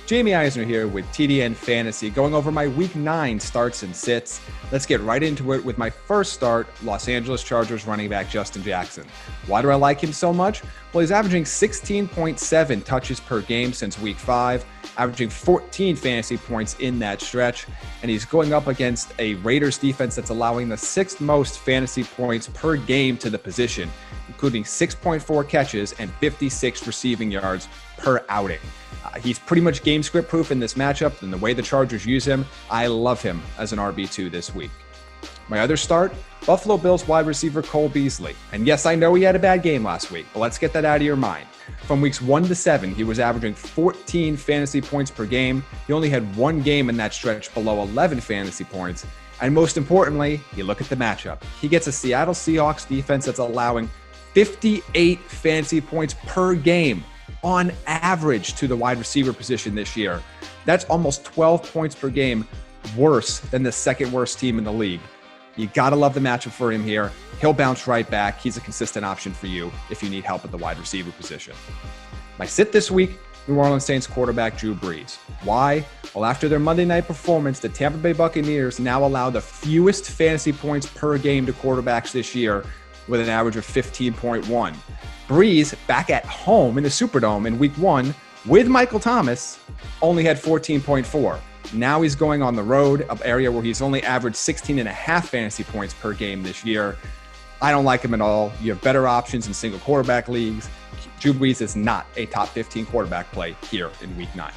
Jaime Eisner here with TDN Fantasy, going over my Week 9 starts and sits. Let's get right into it with my first start, Los Angeles Chargers running back Justin Jackson. Why do I like him so much? Well, he's averaging 16.7 touches per game since Week 5, averaging 14 fantasy points in that stretch, and he's going up against a Raiders defense that's allowing the 6th most fantasy points per game to the position, including 6.4 catches and 56 receiving yards per outing. He's pretty much game script proof in this matchup, and the way the Chargers use him, I love him as an RB2 this week. My other start, Buffalo Bills wide receiver Cole Beasley. And yes, I know he had a bad game last week, but let's get that out of your mind. From weeks 1 to 7, he was averaging 14 fantasy points per game. He only had one game in that stretch below 11 fantasy points. And most importantly, you look at the matchup. He gets a Seattle Seahawks defense that's allowing 58 fantasy points per game on average to the wide receiver position this year. That's almost 12 points per game worse than the second worst team in the league. You got to love the matchup for him here. He'll bounce right back. He's a consistent option for you if you need help at the wide receiver position. My sit this week, New Orleans Saints quarterback Drew Brees. Why? Well, after their Monday night performance, the Tampa Bay Buccaneers now allow the fewest fantasy points per game to quarterbacks this year with an average of 15.1. Brees, back at home in the Superdome in Week 1 with Michael Thomas, only had 14.4. Now he's going on the road, an area where he's only averaged 16.5 fantasy points per game this year. I don't like him at all. You have better options in single quarterback leagues. Drew Brees is not a top 15 quarterback play here in Week 9.